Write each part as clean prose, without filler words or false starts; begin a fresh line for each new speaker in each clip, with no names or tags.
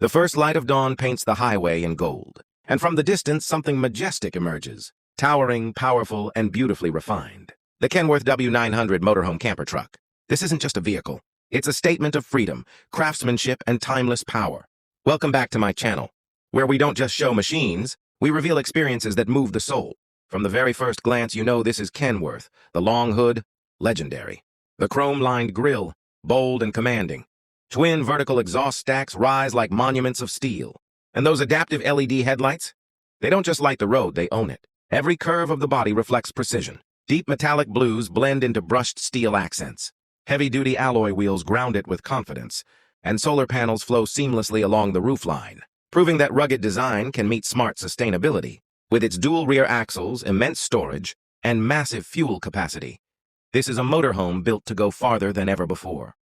The first light of dawn paints the highway in gold, and from the distance something majestic emerges, towering, powerful, and beautifully refined. The Kenworth W900 motorhome camper truck. This isn't just a vehicle. It's a statement of freedom, craftsmanship, and timeless power. Welcome back to my channel, where we don't just show machines, we reveal experiences that move the soul. From the very first glance, you know this is Kenworth, the long hood, legendary. The chrome-lined grille, bold and commanding. Twin vertical exhaust stacks rise like monuments of steel. And those adaptive LED headlights? They don't just light the road, they own it. Every curve of the body reflects precision. Deep metallic blues blend into brushed steel accents. Heavy-duty alloy wheels ground it with confidence, and solar panels flow seamlessly along the roofline, proving that rugged design can meet smart sustainability. With its dual rear axles, immense storage, and massive fuel capacity, this is a motorhome built to go farther than ever before.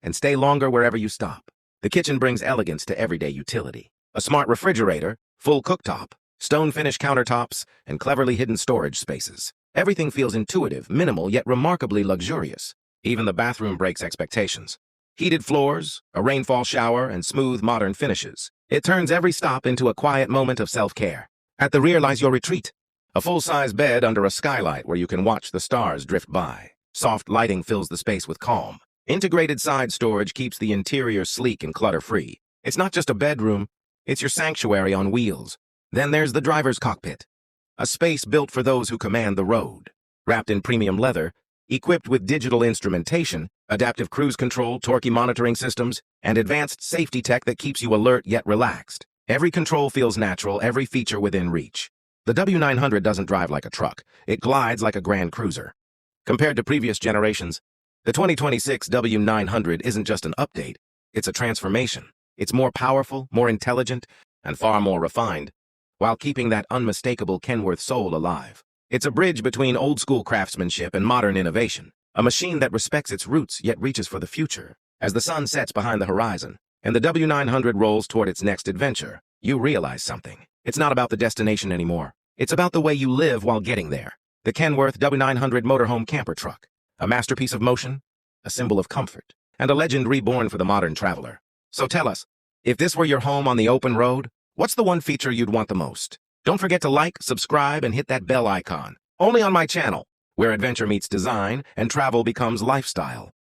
And stay longer wherever you stop. The kitchen brings elegance to everyday utility. A smart refrigerator, full cooktop, stone-finished countertops, and cleverly hidden storage spaces. Everything feels intuitive, minimal, yet remarkably luxurious. Even the bathroom breaks expectations. Heated floors, a rainfall shower, and smooth, modern finishes. It turns every stop into a quiet moment of self-care. At the rear lies your retreat. A full-size bed under a skylight where you can watch the stars drift by. Soft lighting fills the space with calm. Integrated side storage keeps the interior sleek and clutter-free. It's not just a bedroom, it's your sanctuary on wheels. Then there's the driver's cockpit. A space built for those who command the road. Wrapped in premium leather, equipped with digital instrumentation, adaptive cruise control, torque monitoring systems, and advanced safety tech that keeps you alert yet relaxed. Every control feels natural, every feature within reach. The W900 doesn't drive like a truck, it glides like a Grand Cruiser. Compared to previous generations, the 2026 W900 isn't just an update, it's a transformation. It's more powerful, more intelligent, and far more refined, while keeping that unmistakable Kenworth soul alive. It's a bridge between old-school craftsmanship and modern innovation, a machine that respects its roots yet reaches for the future. As the sun sets behind the horizon, and the W900 rolls toward its next adventure, you realize something. It's not about the destination anymore. It's about the way you live while getting there. The Kenworth W900 motorhome camper truck. A masterpiece of motion, a symbol of comfort, and a legend reborn for the modern traveler. So tell us, if this were your home on the open road, what's the one feature you'd want the most? Don't forget to like, subscribe, and hit that bell icon. Only on my channel, where adventure meets design and travel becomes lifestyle.